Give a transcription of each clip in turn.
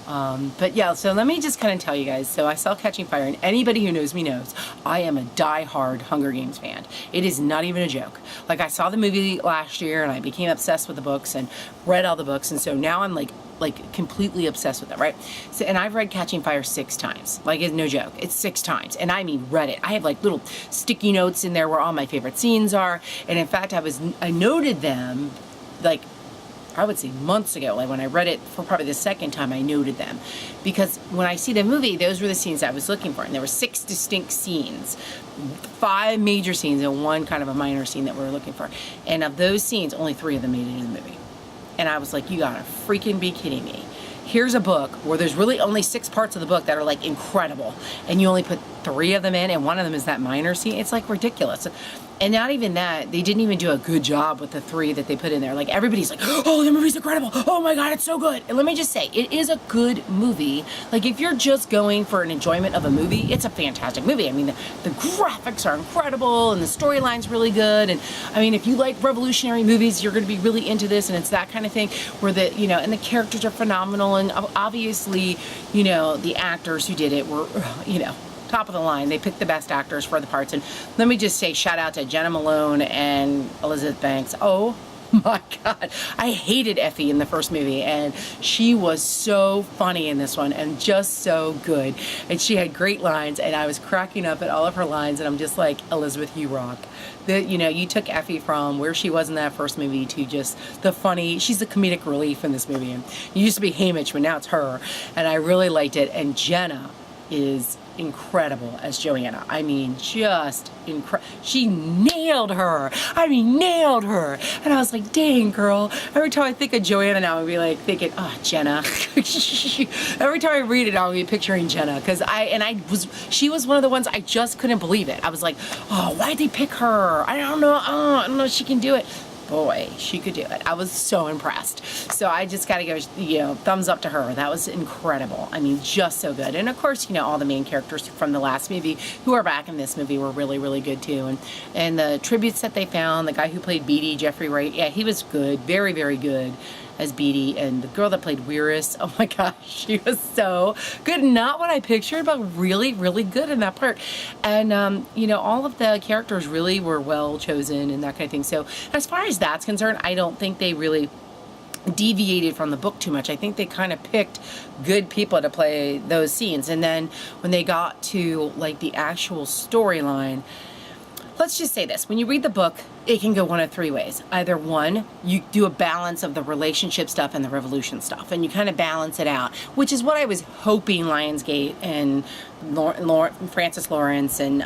But yeah, so let me just kind of tell you guys. So I saw Catching Fire, and anybody who knows me knows I am a die-hard Hunger Games fan. It is not even a joke. Like, I saw the movie last year, and I became obsessed with the books and read all the books, and so now I'm like completely obsessed with it, right? So, and I've read Catching Fire 6 times. Like, it's no joke. It's 6 times, and I mean read it. I have like little sticky notes in there where all my favorite scenes are, and in fact, I noted them like, I would say months ago. Like, when I read it for probably the second time, I noted them. Because when I see the movie, those were the scenes I was looking for. And there were 6 distinct scenes, 5 major scenes and 1 kind of a minor scene that we were looking for. And of those scenes, only 3 of them made it in the movie. And I was like, you gotta freaking be kidding me. Here's a book where there's really only 6 parts of the book that are like incredible. And you only put 3 of them in, and 1 of them is that minor scene. It's like ridiculous. And not even that, they didn't even do a good job with the 3 that they put in there. Like, everybody's like, oh, the movie's incredible. Oh my God, it's so good. And let me just say, it is a good movie. Like, if you're just going for an enjoyment of a movie, it's a fantastic movie. I mean, the graphics are incredible, and the storyline's really good. And I mean, if you like revolutionary movies, you're gonna be really into this, and it's that kind of thing where and the characters are phenomenal, and obviously, the actors who did it were, top of the line. They picked the best actors for the parts. And let me just say shout out to Jenna Malone and Elizabeth Banks. Oh my God. I hated Effie in the first movie, and she was so funny in this one and just so good. And she had great lines, and I was cracking up at all of her lines, and I'm just like, Elizabeth, you rock. You took Effie from where she was in that first movie to just the funny, she's the comedic relief in this movie. And it used to be Haymitch, but now it's her. And I really liked it. And Jenna is incredible as Joanna. I mean, just incredible. She nailed her. I mean, nailed her. And I was like, dang, girl. Every time I think of Joanna now, I'd be like thinking, oh, Jenna. Every time I read it, I'll be picturing Jenna. Because she was one of the ones I just couldn't believe it. I was like, oh, why'd they pick her? I don't know. Oh, I don't know if she can do it. Boy, she could do it. I was so impressed. So I just got to go, thumbs up to her. That was incredible. I mean, just so good. And of course, all the main characters from the last movie who are back in this movie were really, really good too. And the tributes that they found, the guy who played Beetee, Jeffrey Wright, yeah, he was good. Very, very good as Beetee. And the girl that played Weirus, oh my gosh, she was so good. Not what I pictured, but really, really good in that part. And, all of the characters really were well chosen and that kind of thing. So as far as that's concerned, I don't think they really deviated from the book too much. I think they kind of picked good people to play those scenes. And then when they got to like the actual storyline, let's just say this. When you read the book, it can go one of 3 ways. Either one, you do a balance of the relationship stuff and the revolution stuff, and you kind of balance it out, which is what I was hoping Lionsgate and Francis Lawrence and,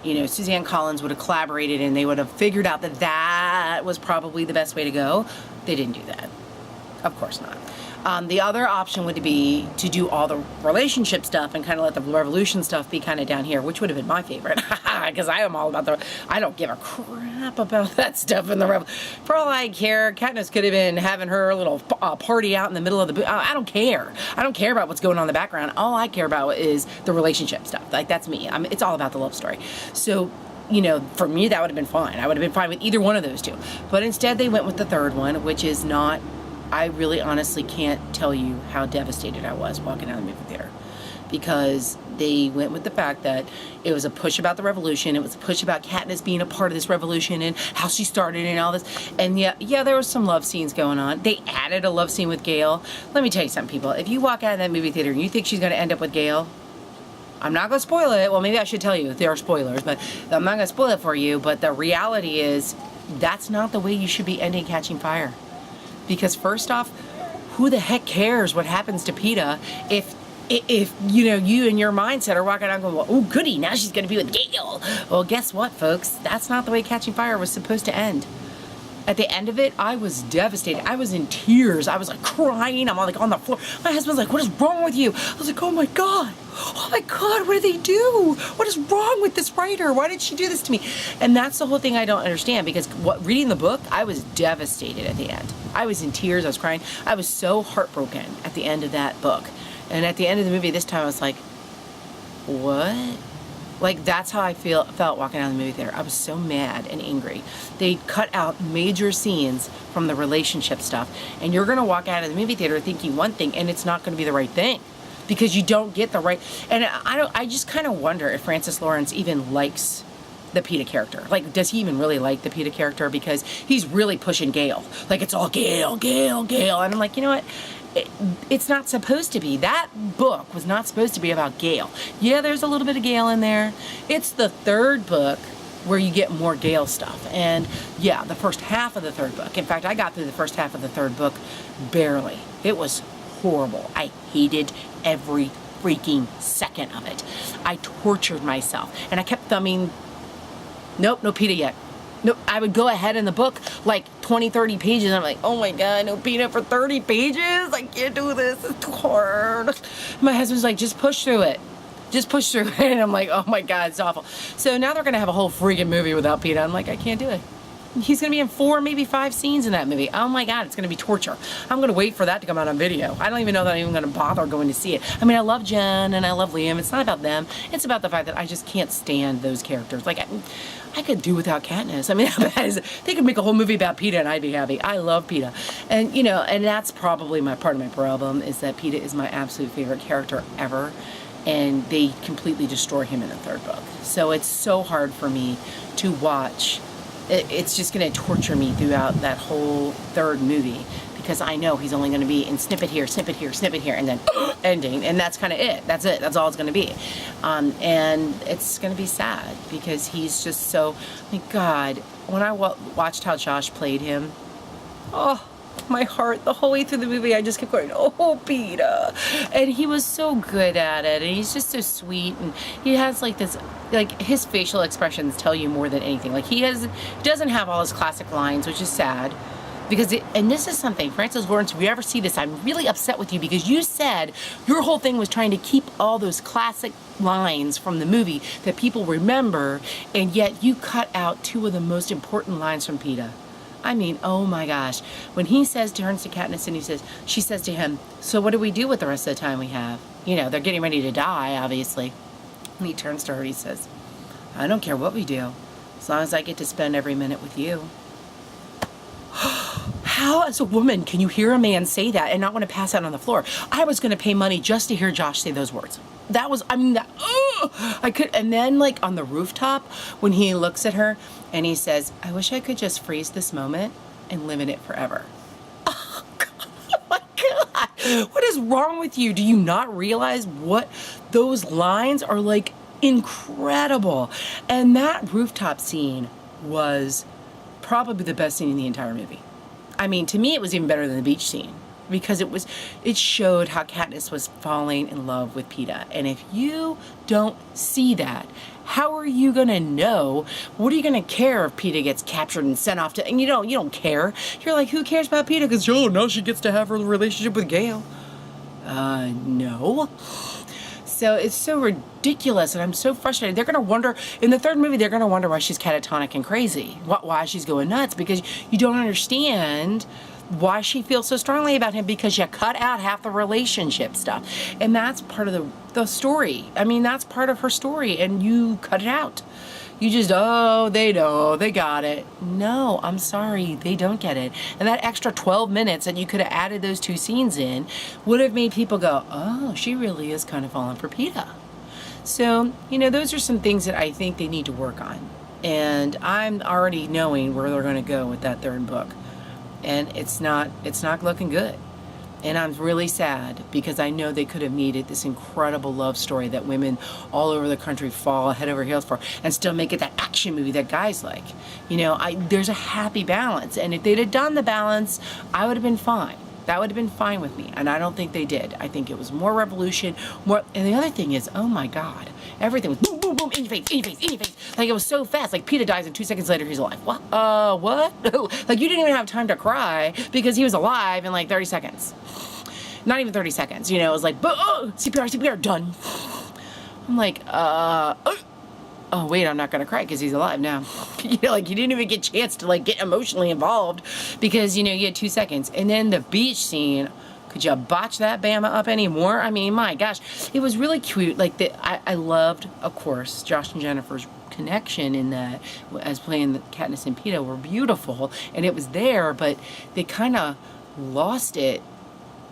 Suzanne Collins would have collaborated, and they would have figured out that that was probably the best way to go. They didn't do that. Of course not. The other option would be to do all the relationship stuff and kind of let the revolution stuff be kind of down here, which would have been my favorite, because I am all about I don't give a crap about that stuff in the for all I care, Katniss could have been having her little party out in the middle of the I don't care. I don't care about what's going on in the background. All I care about is the relationship stuff. Like, that's me. It's all about the love story. So, for me, that would have been fine. I would have been fine with either one of those two. But instead, they went with the third one, which is not... I really honestly can't tell you how devastated I was walking out of the movie theater, because they went with the fact that it was a push about the revolution. It was a push about Katniss being a part of this revolution and how she started and all this. And yeah, there was some love scenes going on. They added a love scene with Gale. Let me tell you something, people. If you walk out of that movie theater and you think she's going to end up with Gale, I'm not going to spoil it. Well, maybe I should tell you if there are spoilers, but I'm not going to spoil it for you. But the reality is, that's not the way you should be ending Catching Fire. Because first off, who the heck cares what happens to Peeta if you and your mindset are walking out going, well, oh goody, now she's going to be with Gale. Well, guess what, folks? That's not the way Catching Fire was supposed to end. At the end of it, I was devastated. I was in tears. I was like crying. I'm like on the floor. My husband's like, what is wrong with you? I was like, oh my God, what did they do? What is wrong with this writer? Why did she do this to me? And that's the whole thing I don't understand, because reading the book, I was devastated at the end. I was in tears. I was crying. I was so heartbroken at the end of that book. And at the end of the movie this time, I was like, what? Like, that's how I felt walking out of the movie theater. I was so mad and angry. They cut out major scenes from the relationship stuff, and you're gonna walk out of the movie theater thinking one thing, and it's not gonna be the right thing, because you don't get the right. And I just kind of wonder if Francis Lawrence even likes the PETA character. Like, does he even really like the PETA character? Because he's really pushing Gail. Like, it's all Gail, Gail, Gail. And I'm like, you know what? It's not supposed to be. That book was not supposed to be about Gail. Yeah, there's a little bit of Gail in there. It's the third book where you get more Gail stuff. And yeah, the first half of the third book. In fact, I got through the first half of the third book barely. It was horrible. I hated every freaking second of it. I tortured myself. And I kept thumbing, nope, no PETA yet. No, I would go ahead in the book like 20, 30 pages. And I'm like, oh my God, no PETA for 30 pages? I can't do this. It's hard. My husband's like, just push through it. Just push through it. And I'm like, oh my God, it's awful. So now they're going to have a whole freaking movie without PETA. I'm like, I can't do it. He's going to be in 4, maybe 5 scenes in that movie. Oh my God, it's going to be torture. I'm going to wait for that to come out on video. I don't even know that I'm even going to bother going to see it. I mean, I love Jen and I love Liam. It's not about them. It's about the fact that I just can't stand those characters. Like, I could do without Katniss. I mean, how bad is it? They could make a whole movie about PETA and I'd be happy. I love PETA. And, you know, and that's probably part of my problem, is that PETA is my absolute favorite character ever. And they completely destroy him in the third book. So it's so hard for me to watch. It's just going to torture me throughout that whole third movie, because I know he's only going to be in snippet here, snippet here, snippet here, and then ending, and that's kind of it. That's it. That's all it's going to be. And it's going to be sad, because he's just so, my God, when I watched how Josh played him, oh, my heart, the whole way through the movie, I just kept going, oh, PETA. And he was so good at it, and he's just so sweet, and he has like this, like, his facial expressions tell you more than anything. Like, he doesn't have all his classic lines, which is sad, because and this is something, Francis Lawrence, if you ever see this, I'm really upset with you, because you said your whole thing was trying to keep all those classic lines from the movie that people remember, and yet you cut out 2 of the most important lines from PETA. I mean, oh my gosh. When he turns to Katniss and she says to him, so what do we do with the rest of the time we have? You know, they're getting ready to die, obviously. And he turns to her, he says, I don't care what we do, as long as I get to spend every minute with you. How, as a woman, can you hear a man say that and not want to pass out on the floor? I was going to pay money just to hear Josh say those words. That was, I mean, I could, and then like on the rooftop, when he looks at her and he says, I wish I could just freeze this moment and live in it forever. Oh, God, oh my God. What is wrong with you? Do you not realize what those lines are like? Incredible. And that rooftop scene was probably the best scene in the entire movie. I mean, to me, it was even better than the beach scene, because it showed how Katniss was falling in love with PETA. And if you don't see that, how are you gonna know? What are you gonna care if PETA gets captured and sent off to? And you don't care. You're like, who cares about PETA? Because now she gets to have her relationship with Gale. No. So it's so ridiculous, and I'm so frustrated. They're going to wonder, in the third movie, they're going to wonder why she's catatonic and crazy, why she's going nuts, because you don't understand why she feels so strongly about him, because you cut out half the relationship stuff. And that's part of the story. I mean, that's part of her story, and you cut it out. You just, oh, they know, they got it. No, I'm sorry, they don't get it. And that extra 12 minutes that you could have added those 2 scenes in would have made people go, oh, she really is kind of falling for PETA. So, you know, those are some things that I think they need to work on. And I'm already knowing where they're going to go with that third book. And it's not looking good. And I'm really sad, because I know they could have needed this incredible love story that women all over the country fall head over heels for, and still make it that action movie that guys like. You know, there's a happy balance. And if they'd have done the balance, I would have been fine. That would have been fine with me. And I don't think they did. I think it was more revolution, more. And the other thing is, oh my God, everything was boom, boom, boom, in your face, in your face, in your face. Like, it was so fast. Like, PETA dies and 2 seconds later he's alive. What? What? Like, you didn't even have time to cry because he was alive in like 30 seconds. Not even 30 seconds. You know, it was like, CPR, CPR, done. I'm like, oh wait, I'm not gonna cry because he's alive now. You know, like, you didn't even get a chance to like get emotionally involved, because, you know, you had 2 seconds. And then the beach scene, Could you botch that Bama up anymore? I mean, my gosh, it was really cute. Like, I loved, of course, Josh and Jennifer's connection in that, as playing the Katniss and Peeta, were beautiful, and it was there, but they kind of lost it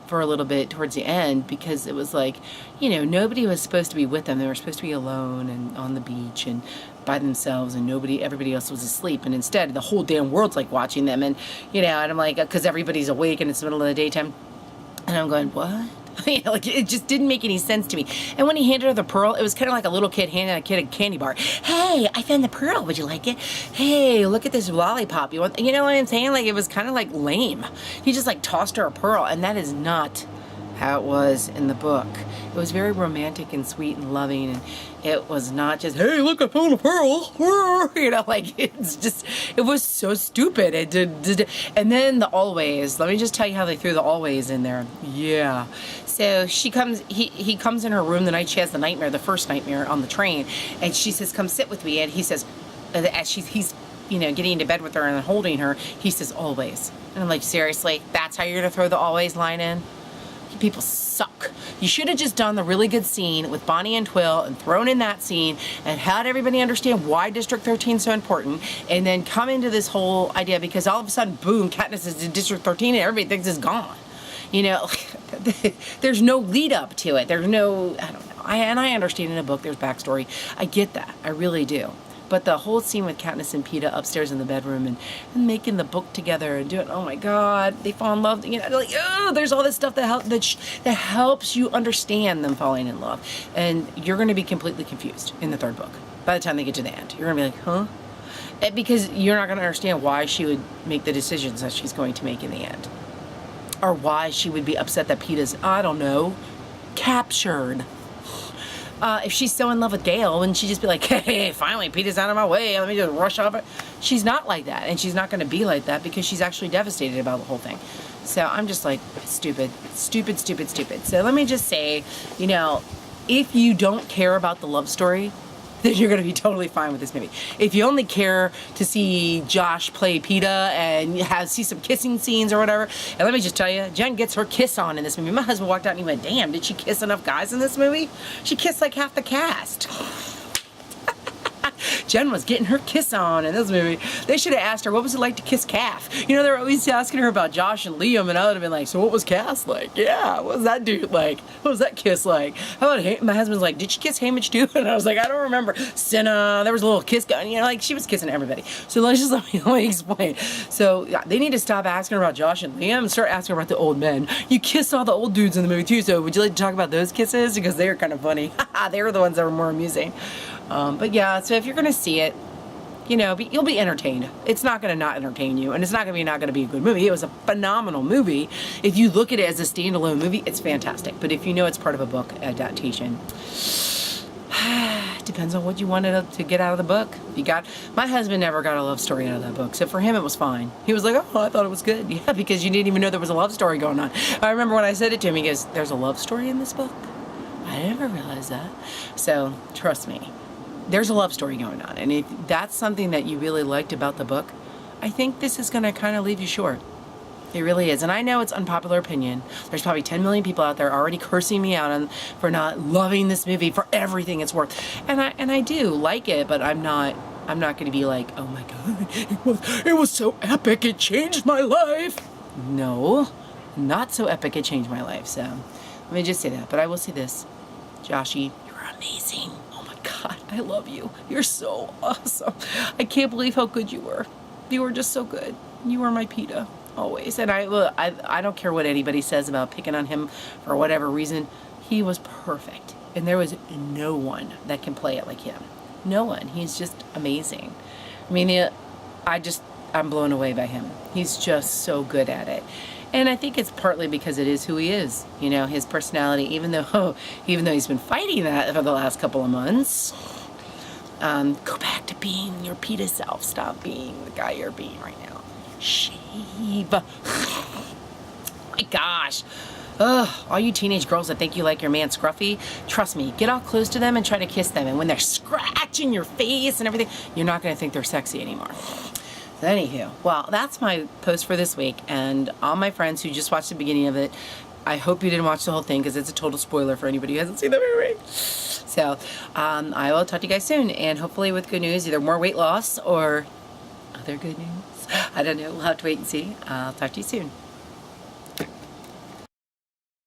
for a little bit towards the end, because it was like, you know, nobody was supposed to be with them. They were supposed to be alone and on the beach and by themselves, and everybody else was asleep, and instead the whole damn world's like watching them, and you know, and I'm like, because everybody's awake and it's the middle of the daytime, and I'm going, what? You know, like, it just didn't make any sense to me. And when he handed her the pearl, it was kind of like a little kid handing a kid a candy bar. Hey, I found the pearl. Would you like it? Hey, look at this lollipop. You want? You know what I'm saying? Like, it was kind of like lame. He just like tossed her a pearl, and that is not how it was in the book. It was very romantic and sweet and loving, and it was not just, hey, look, I found a pearl. You know, like, it's just, it was so stupid. And then the always, let me just tell you how they threw the always in there. Yeah. So he comes in her room the night she has the nightmare, the first nightmare on the train, and she says, come sit with me, and he says, as he's, you know, getting into bed with her and holding her, he says, always. And I'm like, seriously? That's how you're gonna throw the always line in? People suck. You should have just done the really good scene with Bonnie and Twill and thrown in that scene and had everybody understand why District 13 is so important, and then come into this whole idea, because all of a sudden, boom, Katniss is in District 13 and everybody thinks it's gone. You know, there's no lead up to it. There's no, I don't know. I understand in a book there's backstory. I get that. I really do. But the whole scene with Katniss and Peeta upstairs in the bedroom and making the book together and doing, oh my God, they fall in love. You know, like, oh, there's all this stuff that helps you understand them falling in love. And you're going to be completely confused in the third book by the time they get to the end. You're going to be like, huh? Because you're not going to understand why she would make the decisions that she's going to make in the end. Or why she would be upset that Peeta's, I don't know, captured. If she's so in love with Gale, wouldn't she just be like, hey, finally, Peeta's out of my way, let me just rush off it? She's not like that, and she's not going to be like that, because she's actually devastated about the whole thing. So I'm just like, stupid, stupid, stupid, stupid. So let me just say, you know, if you don't care about the love story, then you're going to be totally fine with this movie. If you only care to see Josh play Peeta and see some kissing scenes or whatever, and let me just tell you, Jen gets her kiss on in this movie. My husband walked out and he went, damn, did she kiss enough guys in this movie? She kissed like half the cast. Jen was getting her kiss on in this movie. They should have asked her, what was it like to kiss Calf? You know, they're always asking her about Josh and Liam, and I would have been like, so what was Cass like? Yeah, what was that dude like? What was that kiss like? How about my husband's like, did she kiss Hamish too? And I was like, I don't remember. Cinna, there was a little kiss going, you know, like she was kissing everybody. So let me explain. So yeah, they need to stop asking her about Josh and Liam and start asking her about the old men. You kissed all the old dudes in the movie too, so would you like to talk about those kisses? Because they were kind of funny. They were the ones that were more amusing. But yeah, so if you're going to see it, you know, you'll be entertained. It's not going to not entertain you, and it's not going to be a good movie. It was a phenomenal movie. If you look at it as a standalone movie, it's fantastic. But if you know it's part of a book adaptation, it depends on what you wanted to get out of the book. My husband never got a love story out of that book, so for him it was fine. He was like, oh, I thought it was good. Yeah, because you didn't even know there was a love story going on. I remember when I said it to him, he goes, there's a love story in this book? I never realized that. So, trust me. There's a love story going on, and if that's something that you really liked about the book, I think this is going to kind of leave you short. It really is. And I know it's unpopular opinion. There's probably 10 million people out there already cursing me out for not loving this movie for everything it's worth. And I do like it, but I'm not going to be like, oh my God, it was so epic, it changed my life. No, not so epic, it changed my life. So let me just say that. But I will say this, Joshy, you're amazing. God, I love you. You're so awesome. I can't believe how good you were. You were just so good. You were my Peeta, always. And I don't care what anybody says about picking on him for whatever reason. He was perfect. And there was no one that can play it like him. No one. He's just amazing. I mean, I'm blown away by him. He's just so good at it. And I think it's partly because it is who he is, you know, his personality, even though he's been fighting that for the last couple of months. Go back to being your Peeta self. Stop being the guy you're being right now. Shave. My gosh. Ugh, all you teenage girls that think you like your man scruffy, trust me, get all close to them and try to kiss them. And when they're scratching your face and everything, you're not going to think they're sexy anymore. Anywho, well, that's my post for this week, and all my friends who just watched the beginning of it, I hope you didn't watch the whole thing because it's a total spoiler for anybody who hasn't seen the movie. So I will talk to you guys soon, and hopefully with good news, either more weight loss or other good news. I don't know. We'll have to wait and see. I'll talk to you soon.